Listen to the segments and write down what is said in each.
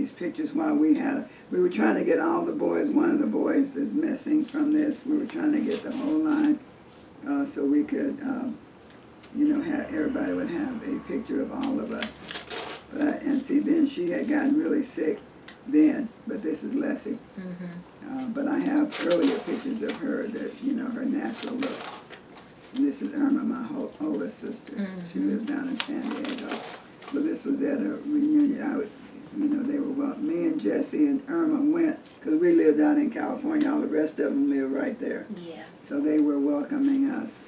these pictures while we were trying to get all the boys. One of the boys is missing from this. We were trying to get the whole line so we could, everybody would have a picture of all of us. And see, then she had gotten really sick then, but this is Leslie. But I have earlier pictures of her that, her natural look. And this is Irma, my oldest sister. She lived down in San Diego. But this was at a reunion. They were, me and Jesse and Irma went, because we lived down in California. All the rest of them live right there. Yeah. So they were welcoming us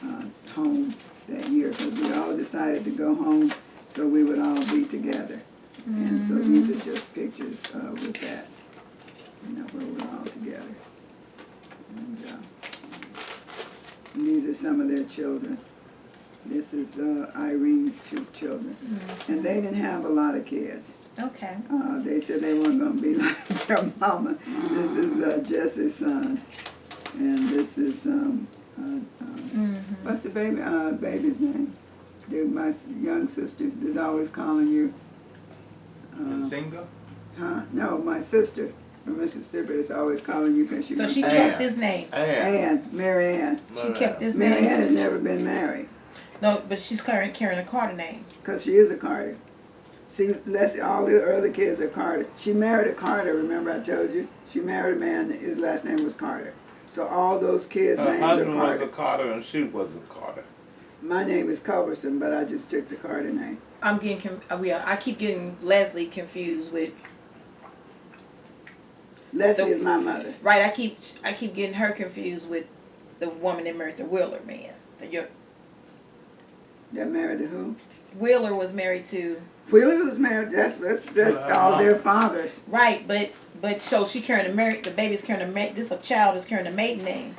home that year, because we all decided to go home so we would all be together. And so these are just pictures with that, where we're all together. And these are some of their children. This is Irene's 2 children. And they didn't have a lot of kids. Okay. They said they weren't going to be like their mama. This is Jesse's son. And this is, what's the baby's name? My young sister is always calling you. Single? Huh? No, my sister from Mississippi is always calling you because she. So she kept his name. Ann, Mary Ann. She kept his Mary name. Ann has never been married. No, but she's carrying a Carter name. Because she is a Carter. See, all the other kids are Carter. She married a Carter, remember I told you? She married a man, his last name was Carter. So all those kids' names are Carter. Her husband was a Carter and she was a Carter. My name is Culberson, but I just took the Carter name. I'm getting I keep getting Leslie confused with. Leslie is my mother. Right, I keep getting her confused with the woman that married the Wheeler man. That married to who? Wheeler was married to. Wheeler was married. That's all their fathers. Right, but so she carrying the baby's carrying this a child is carrying a maiden name.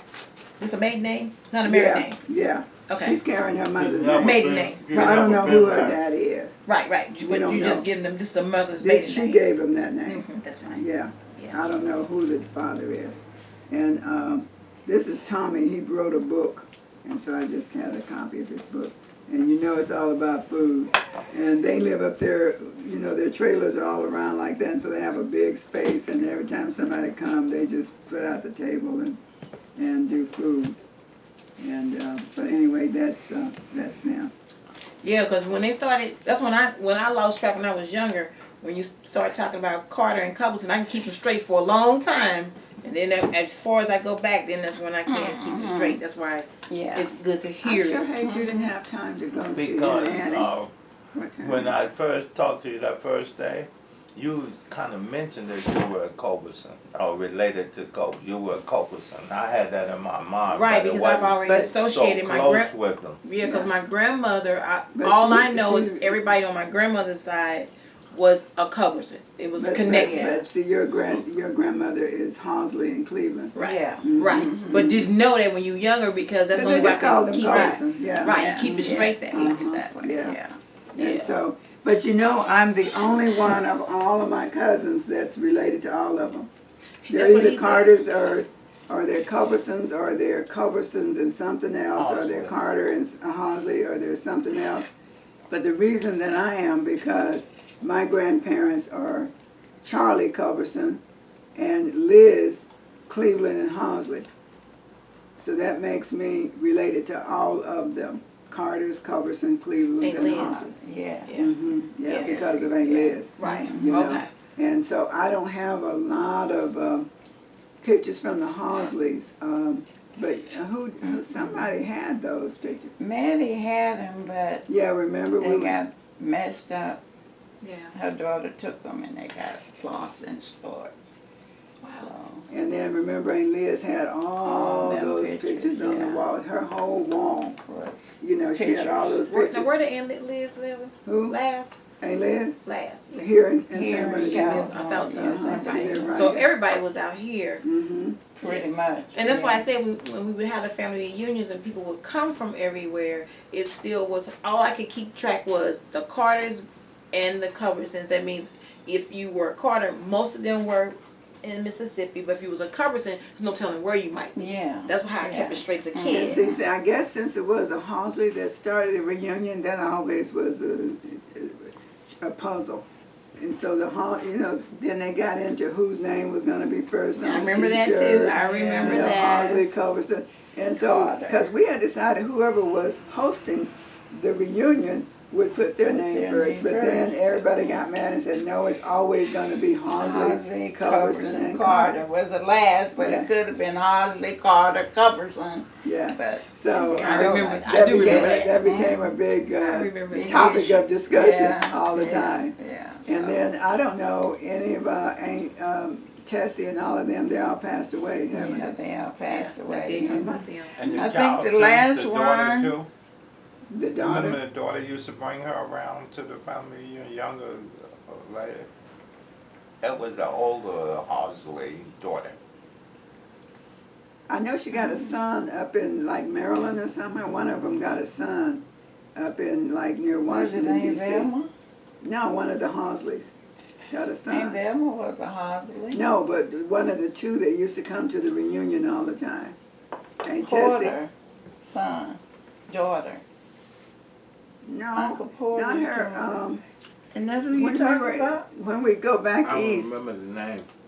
This a maiden name, not a married name. Yeah. Okay. She's carrying her mother's name. Maiden name. So I don't know who her daddy is. Right. But you just giving them this the mother's maiden name. She gave him that name. That's fine. Yeah. I don't know who the father is. And this is Tommy. He wrote a book, and so I just had a copy of his book. And it's all about food. And they live up there, their trailers are all around like that, and so they have a big space, and every time somebody comes, they just put out the table and do food. And but anyway, that's them. Yeah, because when they started, that's when I lost track when I was younger. When you start talking about Carter and Couples, and I can keep them straight for a long time, and then as far as I go back, then that's when I can't keep them straight. That's why it's good to hear I sure it. hate you didn't have time to go see Because Annie. when I first talked to you that first day, you kind of mentioned that you were a Culberson, or related to Culberson. You were a Culberson. I had that in my mind. Right, because I've already associated so my close with them. Yeah, because my grandmother, I know is everybody on my grandmother's side was a Culberson. It was connected. But see, your grandmother is Housley in Cleveland. Right, Yeah. right. But didn't know that when you were younger because that's the only way I called can them keep Culberson. Yeah. Right, keep it straight that way. That way. Yeah. Yeah. And so, but I'm the only one of all of my cousins that's related to all of them. They're either Carters or they're Culbersons, or they're Culbersons and something else, or they're Carter and Housley, or there's something else. But the reason that I am because my grandparents are Charlie Culberson and Liz Cleveland and Housley. So that makes me related to all of them. Carter's, Culberson, Cleveland, and Housley. Yeah, because of Aunt Liz. Right, okay. And so I don't have a lot of pictures from the Housleys. But somebody had those pictures. Maddie had them, but remember they got messed up. Yeah. Her daughter took them and they got lost and stored. Wow. So, and then remember Aunt Liz had all those pictures on the wall. Her whole wall. She had all those pictures. Now, where did Aunt Liz live? Who? Last? Aunt Liz? Last. Yeah. Here in San Bernardino. I thought so. Right. So everybody was out here. pretty much. And that's why I said when we would have the family reunions and people would come from everywhere, it still was, all I could keep track was the Carters and the Culbersons. That means if you were a Carter, most of them were in Mississippi, but if you was a Culberson, there's no telling where you might be. Yeah. That's how I kept it straight as a kid. And see, I guess since it was a Housley that started the reunion, that always was a puzzle and so then they got into whose name was gonna be first on I the remember that too. t-shirt. I remember You know, that. Housley, Culberson. And so, Carter. because we had decided whoever was hosting the reunion would put their name their first, name but then first. everybody got mad and said, no, it's always gonna be Housley, Housley, Culberson, and Carter was the last, but Yeah. it could have been Housley, Carter, Culberson. Yeah. But So I remember. I that do became, remember that. that became a big I remember that. topic of discussion Yeah, all the yeah, time. Yeah. And then I don't know any of Tessie and all of them. They all passed away, haven't yeah, they? they all passed They away. talk about them. And your I think child the sent last the daughter one- too? The Remember daughter. the daughter used to bring her around to the family, younger lady? That was the older Housley daughter. I know she got a son up in like Maryland or somewhere. One of them got a son up in like near Was it Washington Aunt D.C. Velma? No, one of the Hausleys got a Aunt son. Velma was a Housley. No, but one of the two that used to come to the reunion all the time. Aunt Tessie. Porter, son, daughter. No, Uncle Porter. not her. And that's who you When we talking were, about? when we go back I don't east, remember the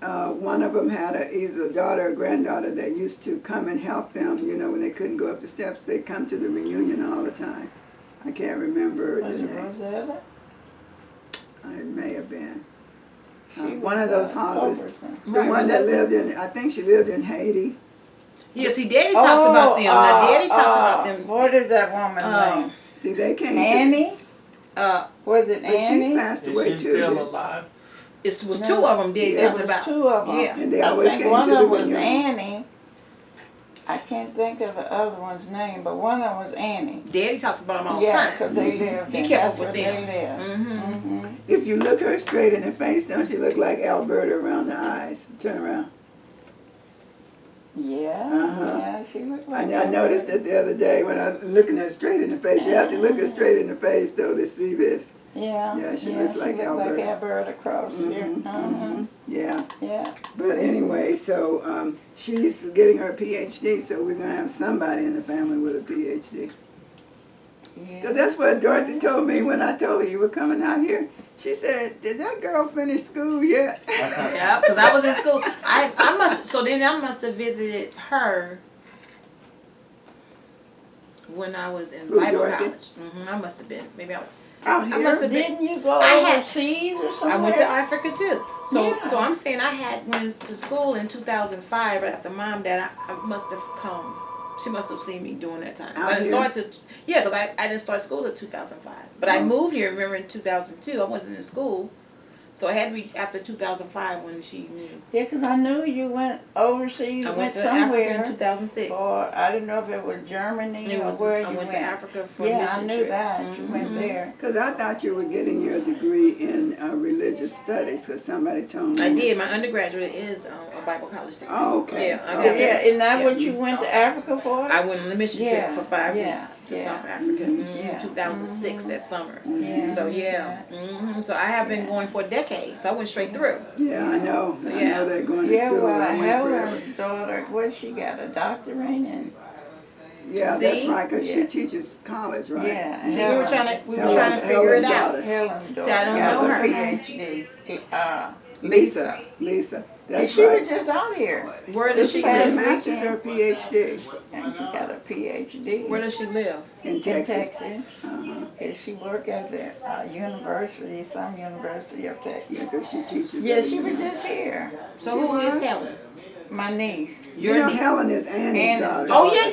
name. one of them had either a daughter or granddaughter that used to come and help them, when they couldn't go up the steps. They'd come to the reunion all the time. I can't remember Was the it name. Rosetta? It may have been. She One was, of those houses. Culberson. The Right, one that Rosetta. lived in, I think she lived in Haiti. Yeah, see, Daddy talks about them. Now, Daddy talks about them. What is that woman's name? See, they came Annie? Was it but she's Annie? passed Is away she too. still yeah. alive? It was No. two of them. Daddy Yeah. It talked was about. two of them. Yeah. And they I always think came one to of the them was reunion. Annie. I can't think of the other one's name, but one of them was Annie. Daddy talks about them all the Yeah, time. because they lived He in, kept that's up where with they them. lived. Mm-hmm. If you look her straight in the face, don't she look like Alberta around the eyes? Turn around. Yeah, Uh-huh. yeah, she looked like I noticed it the other day when I was looking her straight in the face. You have to look her straight in the face though to see this. Yeah, Yeah, she looks like looked Alberta. like Alberta across here. Mhm, mhm. Yeah. Yeah. But anyway, so she's getting her PhD, so we're gonna have somebody in the family with a PhD. Yeah. So that's what Dorothy told me when I told her you were coming out here. She said, "Did that girl finish school yet?" Yeah, because I was in school. I must. So then I must have visited her when I was in Who, Bible Dorothy? college. I must have been. Maybe Out I here. must have been. Didn't you go I had- overseas or somewhere? I went to Africa too. So Yeah. so I'm saying I had went to school in 2005 right after Mom Dad. I must have come. She must have seen me during that time. 'Cause Out I didn't here? start to because I didn't start school in 2005. But I Oh. moved here. Remember in 2002 I wasn't in school, so it had to be after 2005 when she knew. Yeah, 'cause I knew you went overseas, I went went to Africa somewhere. in 2006. Or I didn't know if it was Germany It or was, where I you went went. to Africa for a Yeah, mission I knew trip. that. You went Mhm. there. Because I thought you were getting your degree in religious studies, because somebody told me. I did. My undergraduate is a Bible college degree. Oh, okay. Yeah, I got Okay. Yeah, isn't that Yeah. what you went to Africa for? I went on a mission Yeah, trip for 5 yeah, weeks to yeah. South Africa Yeah. 2006 that summer. Yeah. So so I have been going for a decade. So I went straight through. Yeah, I know. So, I yeah. know they're going to Yeah, school. well, I went forever. Helen's daughter, what she got, a doctorate in? Yeah, that's See? right, because she Yeah. teaches college, right? Yeah. See, Helen- we were trying to Helen's figure it out. daughter. Helen's daughter I don't got know a her. PhD. Lisa. Lisa. And That's she right. was just out here. Where Does does she she get a live? master's or a PhD And she got a PhD Where does she live? in in Texas? Texas. Uh-huh. And she worked at the university, some university of Texas. Yeah, because she teaches. Yeah, at she the was uni- just here. So who is Helen? My niece. You know, niece. Helen is Annie's Annie's daughter. Oh yeah.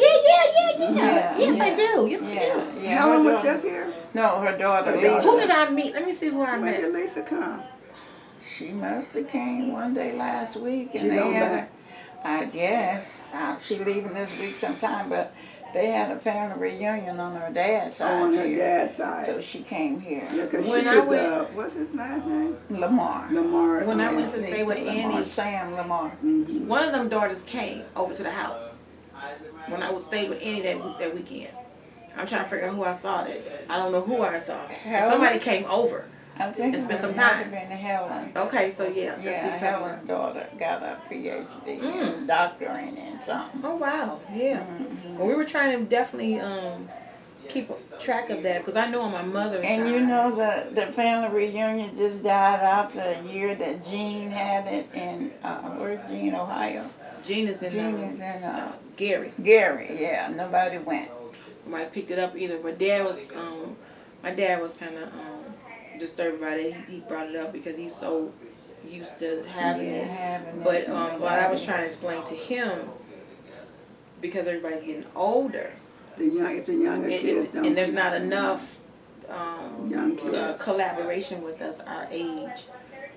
Yeah, Yes, I yeah. do. Yes, I Yeah, do. yeah. Helen her was daughter- just here. No, her daughter Her Lisa. daughter. Who did I meet? Let me see who I When met. did Lisa come? She must have came one day last week, and She they gone had. back? I guess she leaving this week sometime, but they had a family reunion on her dad's side Oh, on her here. dad's side. So she came here. Yeah, because she When I was, went- what's his last name? Lamar. Lamar. When I yeah. went to stay with Lamar, Annie, Sam Lamar. Mhm. one of them daughters came over to the house when I would stay with Annie that weekend. I'm trying to figure out who I saw that. I don't know who I saw. Helen? Somebody came over. I think It's been it some might have time. been Helen. Okay, so yeah, that's Yeah, who I'm talking about. Helen's daughter got a PhD, Mm. doctorate in something. Oh wow, yeah. Mhm. Well, we were trying to definitely keep track of that because I know on my mother's And side. you know the family reunion just died out the year that Gene had it in where's Gene, Ohio? Gene is in Gene is in Gary. Gary, yeah. Nobody went. I picked it up either, but my dad was kind of disturbed by it. He brought it up because he's so used to having it. But what I was trying to explain to him, because everybody's getting older, If the younger kids don't. and there's not enough Young kids. collaboration with us our age.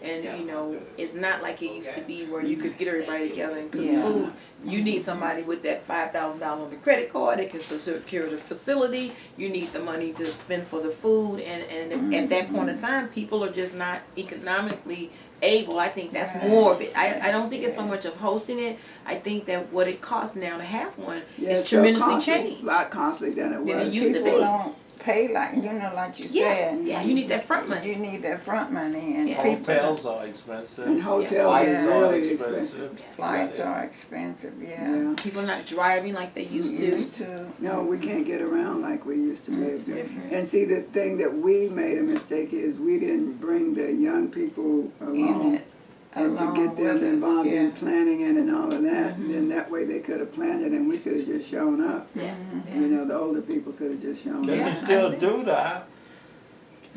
And you know, it's not like it used to be where you could get everybody together and cook food. You need somebody with that $5,000 on the credit card that can secure the facility. You need the money to spend for the food, and at that point in time, people are just not economically able. I think that's more of it. I don't think it's so much of hosting it. I think that what it costs now to have one is it's tremendously costly. changed. It's a lot costly than it was. Than it used to People be. don't pay like like you said. Yeah, you need that front money. You need that front money, and Yeah. people Hotels are expensive. And hotels Flights is are really expensive. expensive. flights are expensive. Yeah. People are not driving like they used to. Used to. No, we can't get around like we used to be able to. different. And see, the thing that we made a mistake is we didn't bring the young people In along. it. And to along get them with us, involved yeah. in planning it and all of that, and then that way they could have planned it and we could have just shown up. Yeah. You know, the older people could have just shown They up. can still do that.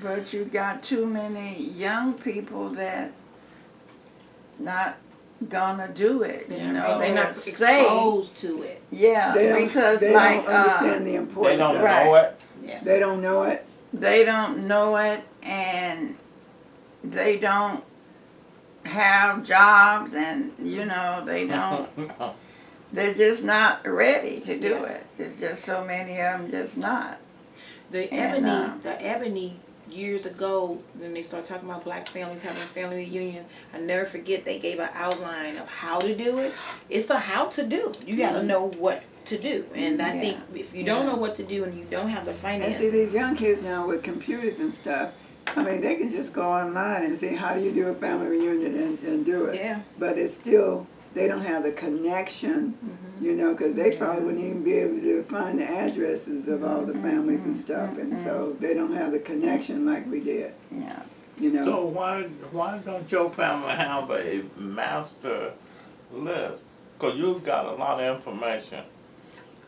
But you got too many young people that not gonna do it. You know, They're not say, exposed to it. yeah, They don't, because they like don't understand the They importance don't of Right. know it. They don't know it. they don't know it, and they don't have jobs, and you know they don't. They're just not ready to do it. There's just so many of them just not. The And, Ebony years ago, when they started talking about black families having a family reunion, I never forget they gave an outline of how to do it. It's a how to do. You got to know what to do, and I think if you don't know what to do and you don't have the And finances, see, these young kids now with computers and stuff, I mean, they can just go online and see how do you do a family reunion and do it. Yeah. But it's still, they don't have the connection, you know, because they probably wouldn't even be able to find the addresses of all the families and stuff, and so they don't have the connection like we did, Yeah. you know. So why don't your family have a master list? Because you've got a lot of information.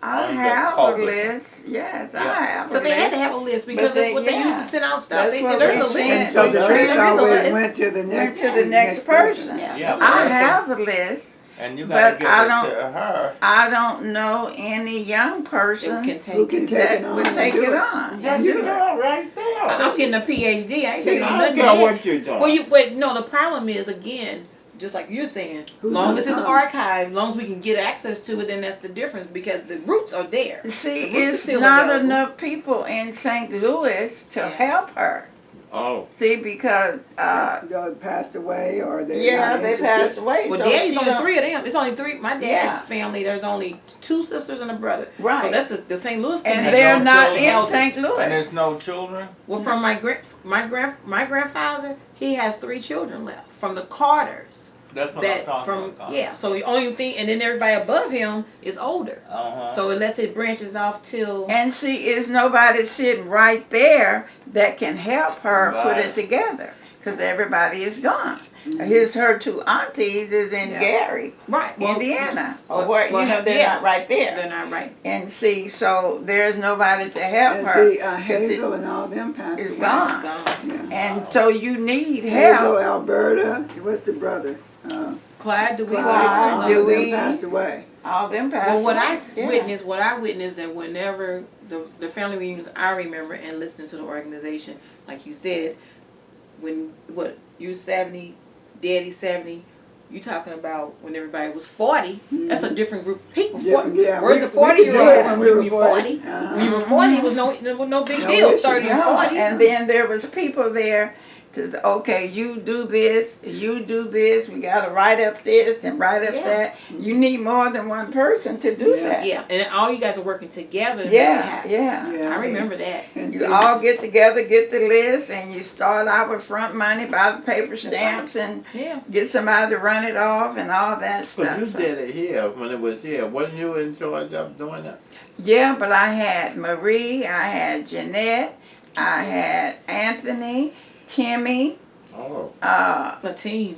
I On the have a culvert. list. Yes, I Yeah. have a but they had list. to have a list because that's what they used to send out stuff. That's what There's we a sent. And list. so we the treated list it as a always list. went to the Went next, to the next person. Yeah. Yeah, I but have a list. and you but gotta give I it don't- to her. I don't know any young Who person can who take can it. take it that on would and take do it it. on. That's do your it. girl right there. I'm getting a PhD. I ain't I taking don't nothing care yet. what you're doing. But no, the problem is again, just like you're saying, Who's long gonna as it's come? archived, long as we can get access to it, then that's the difference because the roots are there. See, The roots are it's still not available. enough people in St. Louis to Yeah. help her. Oh. See, because They passed away or they yeah, they passed away. Well, so Daddy's she only don't- 3 of them. It's only 3. My dad's Yeah. family, there's only 2 sisters and a brother. Right. So that's the St. Louis and connection. they're no not children. in St. And Louis. there's no children? Well, from my grandfather, he has 3 children left from the Carters. That's what I'm That talking from about. yeah. So the only thing, and then everybody above him is older. Uh-huh. So unless it branches off till And see, is nobody sitting right there that can help her put Right. it together, because everybody is gone. Here's her 2 aunties is in Yeah. Gary, right Indiana, or well, where well, you know they're yeah. not right there. they're not right. And see, so there's nobody to help And her. see, 'cause Hazel and all them passed it's away. gone. Gone. Yeah. And so you need Hazel, help. Alberta, what's the brother? Clyde, Clyde, Clyde, all of them Louise. passed away. All them passed Well, what away. I witnessed that whenever the family reunions I remember and listening to the organization, like you said, when you 70, Daddy 70, you talking about when everybody was 40. That's a different group of people. Yeah, Where's the we could do it 40-year-old when when we you were 40? 40. Uh-huh. When you were 40, it was no big No deal. issue. 30 and No, 40. and then there was people there Okay, you do this, we gotta write up this and write up Yeah. that. You need more than one person to do Yeah. that. Yeah, and all you guys are working together to make it Yeah, happen. yeah. Yeah. I remember that. And You see, all get together, get the list, and you start out with front money, buy the paper right. stamps, and Yeah. get somebody to run it off and all that But stuff. you So- did it here when it was here. Wasn't you in charge of doing it? Yeah, but I had Marie, I had Jeanette, I had Anthony, Timmy, Oh. A team.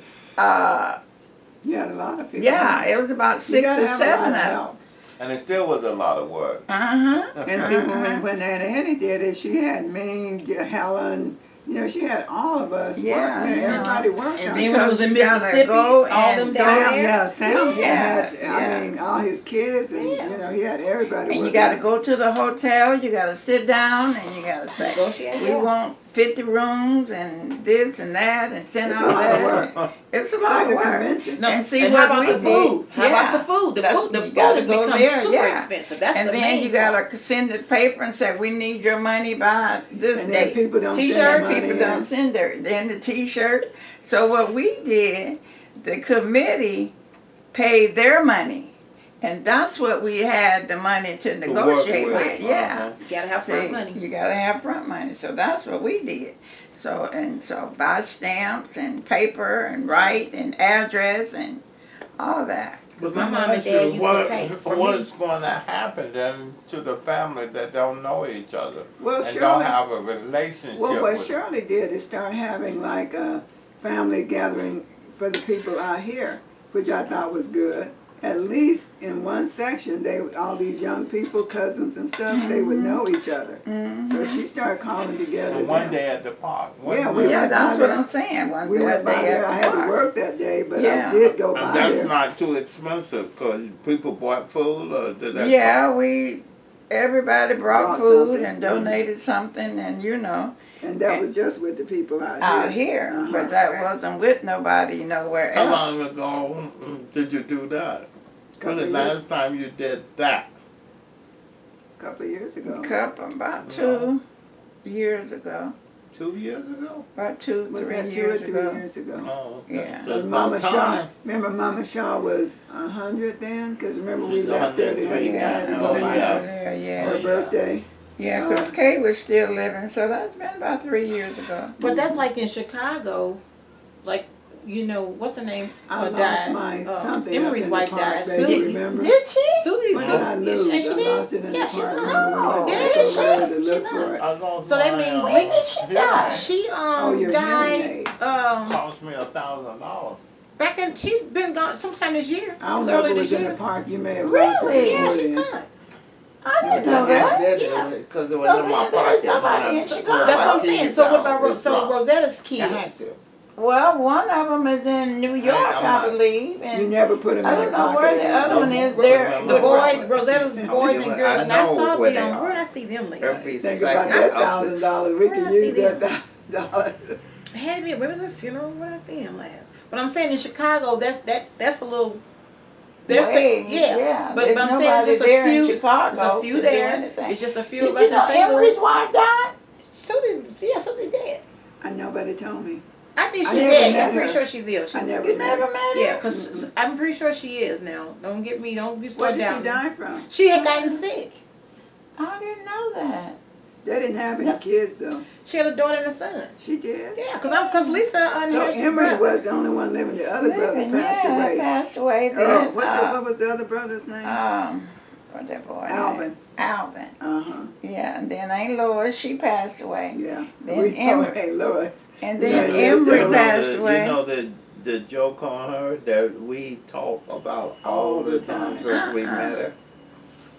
you had a lot of people. yeah, it was about You 6 gotta or have a lot 7 of of us. help. And it still was a lot of work. Uh-huh. And see, when Aunt Annie did it, she had me, Helen, she had all of us Yeah, working. yeah. Everybody worked And on then it. when it was in You gotta Mississippi, go all them and down Sam, there. yeah, Sam Yeah, had, yeah. all his kids, and he had everybody And you working. gotta go to the hotel, you gotta sit down, and you gotta say, Negotiate. we want 50 rooms and this and that, and send It's all a lot of that. work. It's a It's lot like of a work. convention. No, And see and what how about we the food? did. How about the Yeah. food? The That's- food, the you food gotta has go become there, super yeah. expensive. That's And the then main you gotta part. send the paper and say, we need your money by this And then date. people don't send T-shirt, their money People in. don't send then the T-shirt. So what we did, the committee paid their money, and that's what we had the money to To work negotiate with. with. Yeah. Uh-huh. You gotta have front See, money. you gotta have front money. So that's what we did. So buy stamps and paper and write and address and all that. Because my mom and dad used to pay for me. What's going to happen then to the family that don't know each other Well, and don't Shirley, have a relationship what with Shirley did is start having like a family gathering for the people out here, which I thought was good. At least in one section, all these young people, cousins and stuff, they would know each other. So she started calling together. And one them. day at the park. Yeah, we Yeah, went that's by what there. I'm saying. One We went by day there. at I the had to park. work that day, but Yeah. I did go And by that's there. not too expensive because people bought food or did that? Yeah, everybody brought food something. and donated something, and And that was just with the people out here. out here, Uh-huh. but that wasn't with nobody nowhere How else. long ago did you do that? When Couple the of years. last time you did that? A couple of years ago. About 2 years ago. 2 years ago? About 2, Was 3 that 2 or years 3 ago. years ago? Oh, okay. Yeah. So it's Mama about Shaw, time. remember Mama Shaw was 100 then? Because remember we She's left her to 103. had to Yeah, go Oh, by yeah. over there, her yeah. yeah. birthday. Yeah, because Kay was still living, so that's been about 3 years ago. But that's like in Chicago, like, what's her name? I lost died. my something up Emery's in the wife park, died. baby, Susie. remember? Did she? Susie's When did I lose? and she I did. lost it in Yeah, the she's park. done. Remember we went Yeah, back she's over there done. to She's look done. for it. I lost So that my, means uh, When did she hearing die? aid. She Oh, your hearing died aid. Cost me $1,000. back in she's been gone sometime this year. I don't It's know if early it was this in the year. park. You may have lost it Really? Yeah, before she's then. gone. I didn't know that. Yeah. Because it was So in my then there's pocket. nobody when I in took Chicago. That's what I'm my saying. keys So what out, about it dropped. Rosetta's I had kids? to. Well, one of them is in New York, I'm I not- believe, You and never put him I in don't your know pocket where the again. other one is. The There, The boys, Rosetta's boys and girls, and I saw where they them. are. Where did I see them Every lately? piece Think of about second that out $1,000. We Where could did I see use that $1,000. It had to be. Where was a funeral? Where did I see him last? But I'm saying in Chicago, that's a little. There's Way, yeah. yeah. But There's I'm saying it's nobody just there a in few. Chicago It's a few to do there. anything. It's just a few Did of you us know in St. Emery's Louis. wife died? Susie's dead. I nobody told me. I think I she's never dead. met I'm pretty her. sure she's ill. She's I never You met never her. met her? Yeah, because I'm pretty sure she is now. Don't get me. Don't you What start did she down. die from? She had gotten sick. I didn't know that. They didn't have any kids though. She had a daughter and a son. She did. Yeah, because Lisa and So her Emery brother. was the only one living. The other brother Living, passed yeah, away. passed away Earl, then. what was the other brother's name? What that boy name? Alvin. Alvin. Uh-huh. Yeah, and then Aunt Lois, she passed away. Yeah. Then We Emery- know hey Lois. And Yeah, then Liz Emery still passed away. You know the joke on her that we talk about all the time since we met her?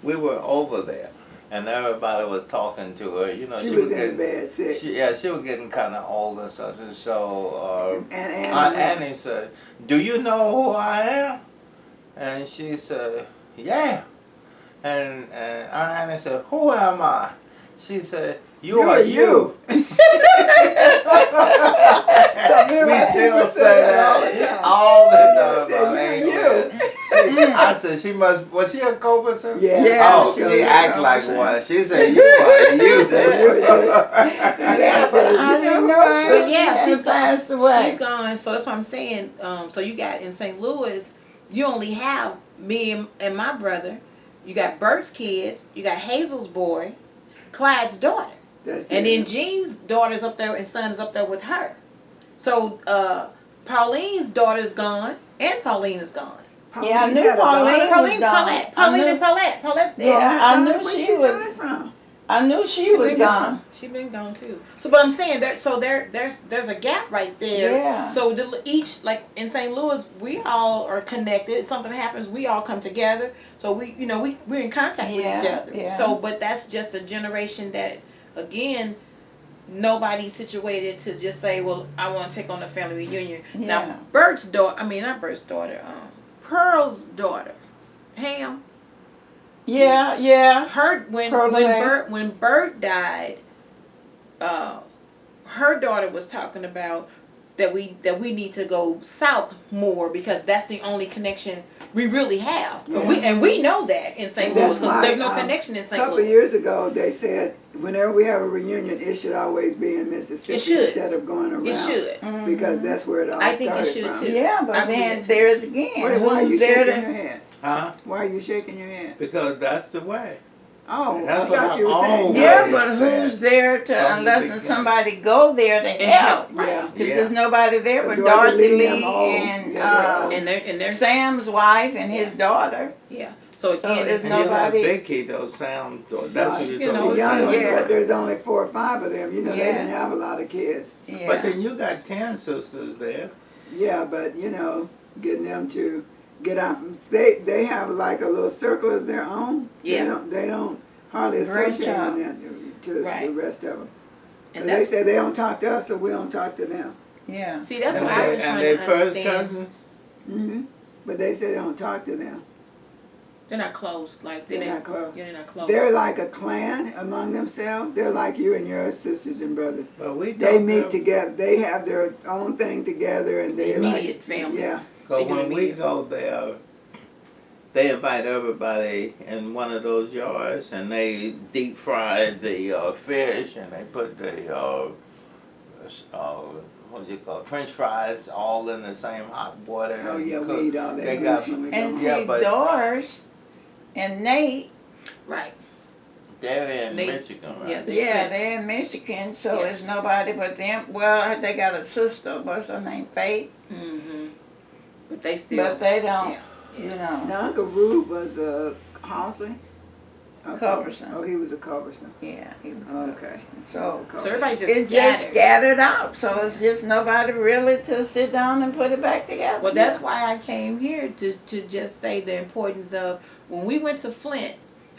We were over there and everybody was talking to her. You know, She was in getting, the bed sick. she was getting kind of old and such. And so And Aunt Annie. Annie said, "Do you know who I am?" And she said, "Yeah." And Aunt Annie said, "Who am I?" She said, "You are you." So me and We my still people say say that all the that time. all the time. Say, about "You Aunt Annie. See, I I said she was she a Culberson? Yeah. Yeah, Oh, she she was act a like Culberson. one. She said, you are you. Yeah, but I didn't know But she yeah, had she's passed gone. away. She's gone. So that's what I'm saying. So you got in St. Louis, you only have me and my brother. You got Bert's kids. You got Hazel's boy, Clyde's daughter, That's and it. then Jean's daughter's up there and son is up there with her. So Pauline's daughter's gone and Pauline is gone. Yeah, I knew had a daughter. Pauline was Pauline, gone. Paulette, Pauline and Paulette. Paulette's dead. Yeah, I Where knew where she was. died from? I knew she was been gone. She been gone too. So, but I'm saying that. So there's a gap right there. Yeah. So each, like in St. Louis, we all are connected. If something happens, we all come together. So we're in contact with each other. Yeah. So, but that's just a generation that, again, nobody's situated to just say, well, I want to take on a family reunion. Yeah. Now, Bert's daughter. I mean, not Bert's daughter. Pearl's daughter, Ham. Yeah. Her when Bert died, her daughter was talking about that we need to go south more because that's the only connection we really have. Yeah. And we know that in St. Louis That's because why, there's no connection in A St. couple Louis. of years ago, they said whenever we have a reunion, it should always be in Mississippi It should. instead of going around. It should. Because that's where it all I think it started should from. too. Yeah, but I believe then it. there's again. Why are you who's there shaking to- your head? Huh? Why are you shaking your head? Because that's the way. Oh, That's I what thought I you were saying. always Yeah, Yeah, but it's who's sad. there to From the unless beginning. somebody go there to And help? help, right? Yeah. Because Yeah. there's nobody there but Dorothy Dorothy Lee, Lee them old. and Yeah, And they're Sam's wife and his daughter. yeah. So again, it's it's And you have nobody- Vicky, though, Sam, that's what you you're know, The talking young about. ones, Yeah. but there's only 4 or 5 of them. You know, they Yeah. didn't have a lot of kids. Yeah. But then you got 10 sisters there. Yeah, but getting them to get out from they have like a little circle as their own. Yeah. They don't hardly associate Grandchild. with them to Right. the rest of them. and They that's say they don't talk to us, so we don't talk to them. Yeah. see that's And what I was they- trying and they to first understand. cousins. Hmm. But they say they don't talk to them. They're not close. Like They're not close. Yeah, they're not close. They're like a clan among themselves. They're like you and your sisters and brothers. But we They don't meet have- together. They have their own thing together, and they're Immediate like family. Yeah. Cause They do when we immediate. go there, they invite everybody in one of those yards, and they deep fry the fish, and they put the what do you call it, French fries all in the same hot water. Oh and yeah, cook. we eat all that They mess got- when we And go. see, Yeah, but- Doris and Nate, Right. They're in They- Michigan, right? Yeah. yeah, they're in Michigan, so Yeah. it's nobody but them. Well, they got a sister, what's her name, Faith? Mm-hmm. But they still. But they don't, Yeah. you know. Now Uncle Rube was a Housley. Culberson. Oh, he was a Culberson. Yeah. he was Okay. Culberson. He was So a Culberson. So everybody's just it's scattered. just scattered out. So it's just nobody really to sit down and put it back together. Well, that's why I came here to just say the importance of when we went to Flint,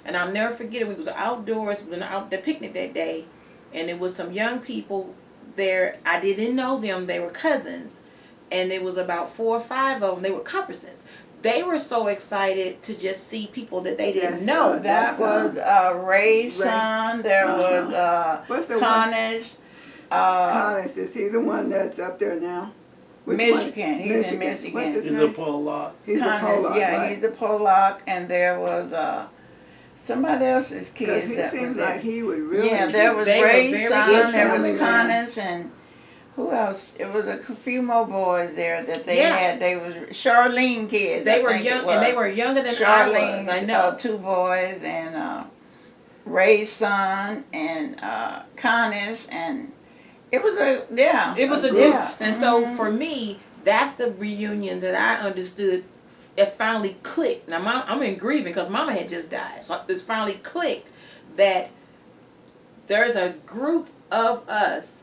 and I'll never forget it. We was outdoors, we were out the picnic that day, and it was some young people there. I didn't know them; they were cousins, and it was about 4 or 5 of them. They were Culbersons. They were so excited to just see people that they didn't Yes, know. sir. That was Ray's Ray. son. There was What's the one? Connor's. Connors, is he the one that's up there now? Which Michigan. One? He's in Michigan. What's his He's a name? Pollock. He's a Connors, Pollock, yeah, right? he's a Pollock, and there was somebody else's Because kids he that was seems there. like he would really. Yeah, there was They were Ray's very son, good there family was man. Connors, and who else? It was a few more boys there that they Yeah. had. They was Charlene kids. They I were think it young, was. and they were younger than I Charlene's was. I know. 2 boys and Ray's son and Connors, and it was a It was a a group. group. Yeah. And so Mhm. for me, that's the reunion that I understood. It finally clicked. Now, I'm in grieving because Mama had just died. So it's finally clicked that there's a group of us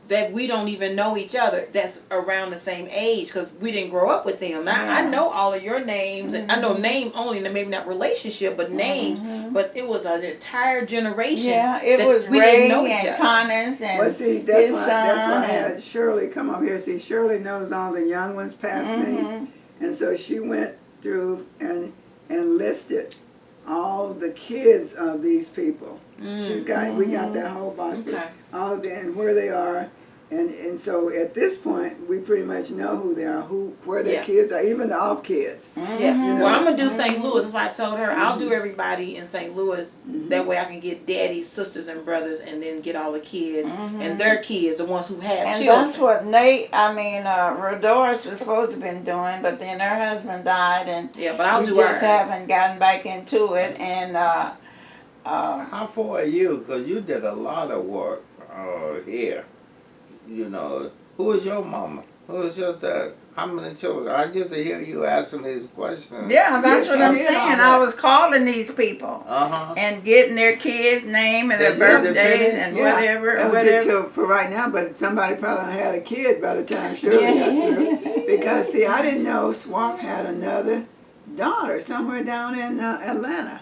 that we don't even know each other that's around the same age because we didn't grow up with them. Now, I Yeah. know all of your names. And I know name only, maybe not relationship, but names. But it was an entire generation. Yeah, it that was we Ray didn't know each and other. Connors and Well, see, that's his why son. I and- had Shirley come up here. See, Shirley knows all the young ones past me, Mhm. and so she went through and listed all the kids of these people. She's got we got that whole box with Okay. all of them and where they are, And so at this point, we pretty much know who they are, where their Yeah. kids are, even the off kids. Yeah. You know? Well, I'm gonna do St. Louis. That's why I told her I'll do everybody in St. Louis. That way I can get daddies, sisters, and brothers, and then get all the kids and their kids, the ones who have And children. that's what Rodoris was supposed to have been doing, but then her husband died, and Yeah, but I'll we do just ours. haven't gotten back into it. And How far are you? Because you did a lot of work here. You know, who is your mama? Who is your dad? How many children? I used to hear you asking these questions. yeah, that's Yes, what she I'm did all saying. that. I was calling these people Uh-huh. and getting their kids' name and their Did you birthdays finish? and Yeah, whatever, that was whatever. it till for right now, but somebody probably had a kid by the time Shirley got through. Because, see, I didn't know Swamp had another daughter somewhere down in Atlanta.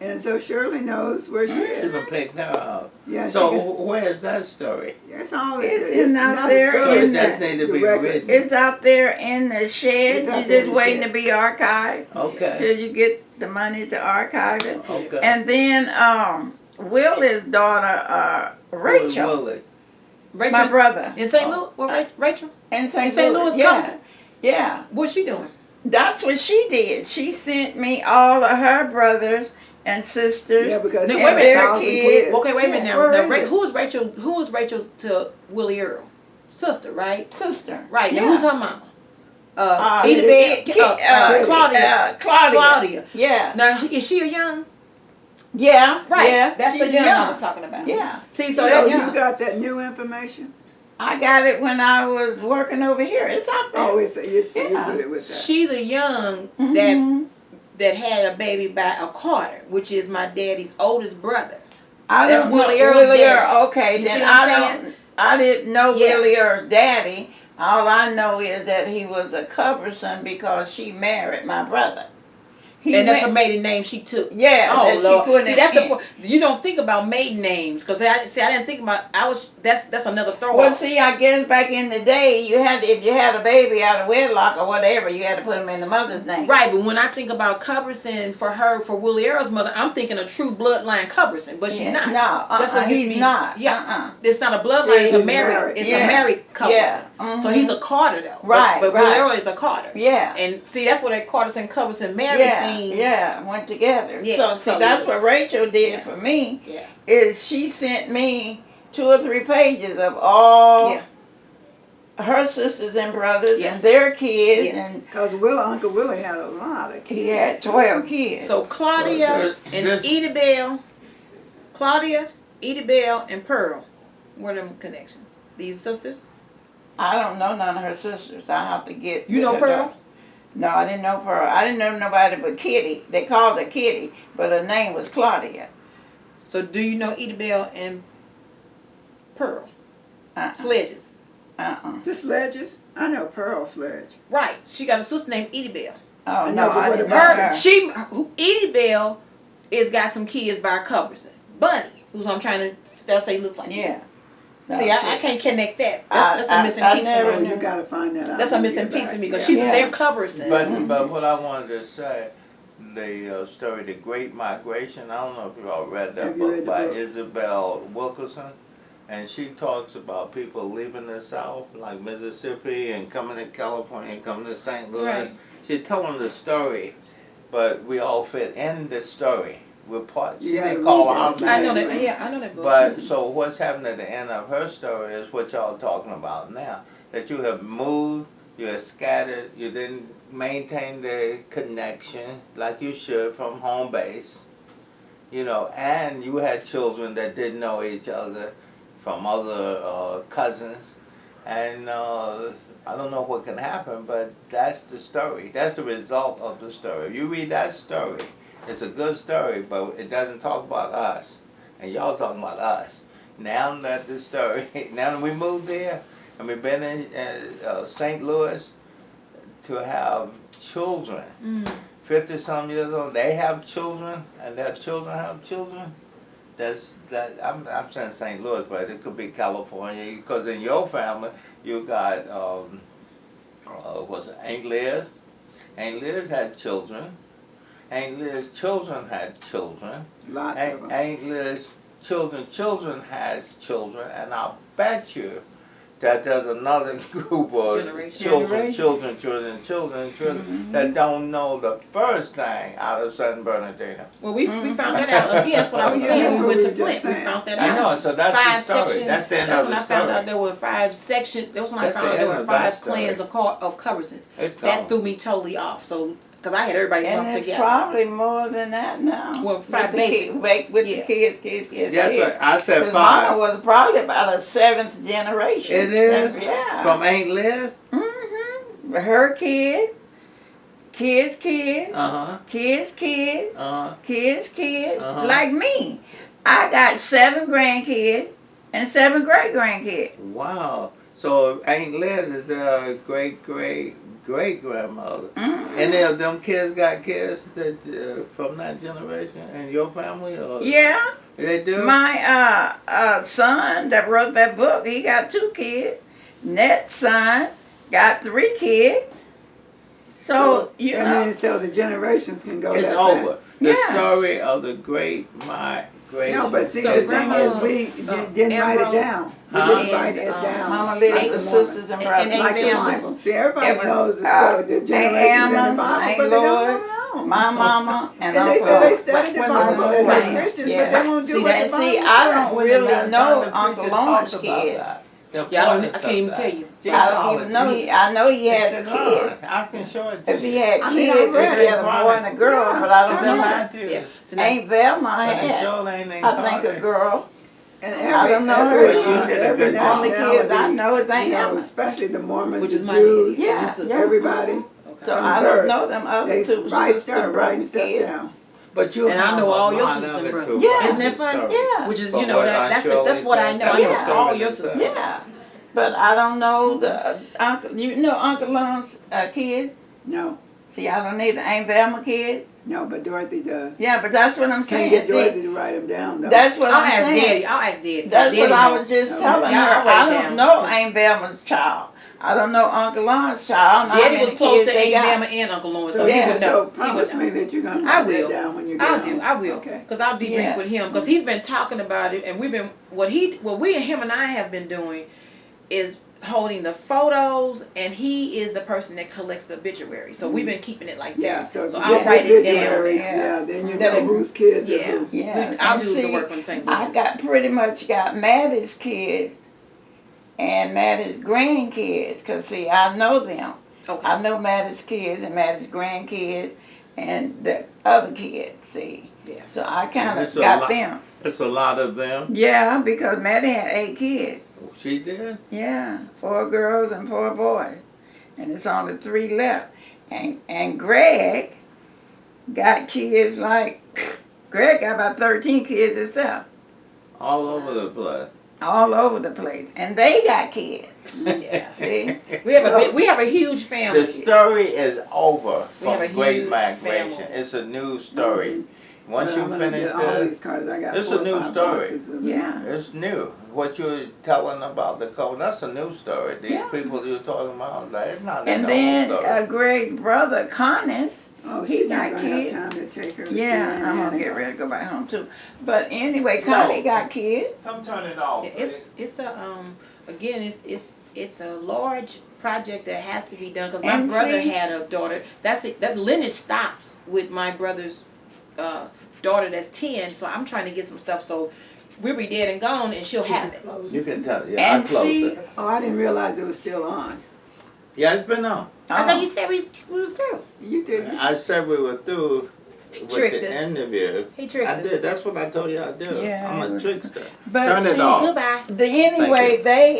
And so Shirley knows where she She is. done picked her up. Yeah, So she where's that story? it's all It's out not there a story, So in it it's just the- need to be the records. written. It's out there in the shed. It's out You're there in just the waiting shed. to be archived Okay. till you get the money to archive it. Okay. And then Willie's daughter, Rachel, Willie. my Rachel's brother, in St. Louis. Well, Rachel, in in St. St. Louis, Yeah, Compton. yeah. What's she doing? That's what she did. She sent me all of her brothers and sisters Yeah, because Now, she wait a had minute. 1,000 kids. Okay, wait a minute now. Where Now is it? who is Rachel to Willie Earl? Sister, right? sister. Right. Yeah. Now who's her mama? Kitty- Claudia. Claudia. Claudia. Yeah. Now is she a young? Yeah. Right. Yeah. That's the she's young I young. was talking about. Yeah. See, So so that you got that new information? I got it when I was working over here. It's out there. Oh, you Yeah. put it with that. she's a young Mhm. that had a baby by a Carter, which is my daddy's oldest brother. I That's don't Willie know. Earl's Willie daddy. Earl. Okay, You then see what I'm I saying? don't. I didn't know Yeah. Willie Earl's daddy. All I know is that he was a cover son because she married my brother. He And that's a went- maiden name she took. yeah. Oh that Lord! She put See, it that's the in. point. You don't think about maiden names because I didn't think about. That's another throw Well, off. see, I guess back in the day, you had to, if you had a baby out of wedlock or whatever, you had to put him in the mother's name. Right, but when I think about Culberson for Willie Earl's mother, I'm thinking a true bloodline Culberson, but she's Yeah. not. No, That's what gives he's me- not. Yeah. It's not a bloodline. It's a She's married. married. It's Yeah. a married Culberson. Yeah. So Mhm. he's a Carter though. Right, But right. Willie Earl is a Carter. Yeah. And see, that's where that Carterson Culberson married Yeah, thing. yeah, went together. Yeah, So so that's yeah. what Rachel did Yeah. for me. Yeah. Is she sent me 2 or 3 pages of all Yeah. her sisters and brothers Yeah. and their kids, Yes. and Because Uncle Willie had a lot of kids. he had 12 kids. So Claudia Well, and this- Edie Bell, and Pearl, what are them connections? These sisters? I don't know none of her sisters. I have to get. You know with her Pearl? daughter. No, I didn't know Pearl. I didn't know nobody but Kitty. They called her Kitty, but her name was Claudia. So do you know Edie Bell and Pearl? Uh-uh. Sledges. Uh-uh. The Sledges? I know Pearl Sledge. Right. She got a sister named Edie Bell. Oh, I no, know, but I what didn't know about her. Edie Bell is got some kids by Culberson. Bunny, who's I'm trying to say looks like. Yeah. No, See, I can't connect that. That's I- a missing I piece never for Oh, me. you got to find that out. That's a when you missing get piece back. for me because Yeah. she's Yeah. their Culberson. But what I wanted to say, the story, The Great Migration, I don't know if you all read that Have you book read the by book? Isabel Wilkerson. And she talks about people leaving the South, like Mississippi, and coming to California, and coming to St. Louis. Right. She's telling the story, but we all fit in the story. We're part. She You gotta didn't call read out. that. I know that. Yeah, I know that book. But so what's happened at the end of her story is what y'all talking about now. That you have moved, you have scattered, you didn't maintain the connection like you should from home base. You know, and you had children that didn't know each other from other cousins. And I don't know what can happen, but that's the story. That's the result of the story. If you read that story, it's a good story, but it doesn't talk about us. And y'all talking about us. Now that the story, now that we moved there, and we've been in St. Louis to have children, 50-some years old, they have children, and their children have children. I'm saying St. Louis, but it could be California, because in your family, you got, Aunt Liz? Aunt Liz had children. Aunt Liz's children had children. Lots of them. Aunt Liz's children has children, and I'll bet you that there's another group of Generation. children that don't know the first thing out of San Bernardino. Well, we found that out. Again, that's what I was Yeah, saying. that's We what went we to were Flint. just We saying. found that I out. know, so that's the 5 story. sections. That's the end That's of when the I found story. out there were 5 sections. That was when That's I the found out end there were of that 5 story. clans of Coversons. It's That gone. threw me totally off. So, because I had everybody And lumped it's together. probably more than that now. Well, 5 with basic the, ones. with Yeah. the kids. That's what I said. Because Mama 5. was probably about a 7th generation. It is Yeah. from Aunt Liz. Her kid, kids, Uh kids, huh. kids, Uh-huh. like me. I got 7 grandkids and 7 great grandkids. Wow. So Aunt Liz is the great grandmother. Any of them kids got kids that from that generation in your family? Or Yeah, they do. my son that wrote that book, he got 2 kids. Net's son got 3 kids. So you and know, then so the generations can go. It's that over. fast. The Yeah. story of the great migration. No, but see, So the thing Grandma, is, we didn't write it Ambrose, down. We Huh? didn't write it and, down. Mama lived like with the Mormon. sisters and And brothers. Like the Bible. Bible. See, everybody It was, knows the story, the Aunt generations in the Emma's, Bible, Aunt but they don't Lloyd's, know. my mama, and And they Uncle say they Lawrence. study the When Bible was as that? they're Christians, Yeah. but they won't do See what that? the Bible See, I says. don't When the really last know time the Uncle preacher Lawrence talked about kid. that? The Yeah, I importance can't even of tell that. you. I don't even know. I know he has It's in kids. line. I can show it to If he you. had I mean, kids, I read he had a it. boy and a girl, Yeah. but I It's don't in know. Matthew. Yeah. So now, Aunt Velma But it had, sure ain't in I think, a Carter. girl. And I don't know her every, either. You did a every good job. Only kids I nationality, know is Aunt you know, Emma. especially the Mormons, which the is my Jews, daddy. Yeah, His sister. yeah. everybody. Okay. So From I birth, don't know them other They 2 start sisters, writing brothers, stuff kids. down. But you And I have know a all your lot sisters of and it brothers. to Yeah. write Isn't that the funny? story. Yeah. Which is, But you know, what that's Aunt what I Shirley know. I said, know that's all what your Shirley sisters. said. Yeah, but I don't know the uncle. You know Uncle Lon's kids. No, See, I don't need the Aunt Velma kids. no, but Dorothy does. Yeah, but that's what I'm Can't saying. get See, Dorothy to write them down, though. that's what I'll I'm ask saying. Daddy. I'll ask Daddy. That's Daddy what I know. was just Okay. telling Yeah, her. I'll write I it don't down. know Aunt Velma's child. I don't know Uncle Lon's child. and how Daddy many was close kids to they Aunt got. Velma and Uncle Lawrence, so So, he yeah, would know. so He would promise know. me that you're going to I write will. that down when you get I'll home. do. I will. Okay. Because I'll debrief Yeah. with him. Because he's been talking about it, and we've been what we and him and I have been doing is holding the photos, and he is the person that collects the obituary. So we've been keeping it like Yeah, that. so, So if I'll you write get it down. obituaries, Yeah. then you That'll- know whose kids are Yeah. who. Yeah, I'll and do see, the work on St. I Louis. got pretty much got Maddie's kids and Maddie's grandkids. Cause see, I know them. Okay. I know Maddie's kids and Maddie's grandkids and the other kids. See, Yeah. so I kind of It's a got lot. them. It's a lot of them. Yeah, because Maddie had 8 kids. She did. Yeah, 4 girls and 4 boys, and it's only 3 left. And Greg got kids like Greg got about 13 kids himself, All over the place. all over the place, and they got kids. Yeah. See, We have So- we have a huge family. The story is over We have from a Great huge Migration. family. It's a new story. Once But I'm you gonna finish get all this, these cards. I got it's 4 a or new 5 story. boxes of them. yeah, it's new. What you're telling about the code, that's a new story. These Yeah. people you're talking about, they're not in and the then old story. Greg's brother Connis. Oh, He she's not got going to have kids. time to take her to Yeah, see I'm gonna Annie. get ready to go back home too. But anyway, Connie got kids. Some turn it off. Yeah, it's a again it's a large project that has to be done because my And brother see- had a daughter. That lineage stops with my brother's daughter that's 10. So I'm trying to get some stuff so we'll be dead and gone and she'll have it. You can tell. Yeah, And I closed see- it. Oh, I didn't realize it was still on. Yeah, it's been on. I thought you said we was through. You did. I said we were through with tricked the us. interview. He tricked I us. did. That's what I told you I do. Yeah, I'm it a was- trickster. But Turn it see, off. Goodbye. Anyway, they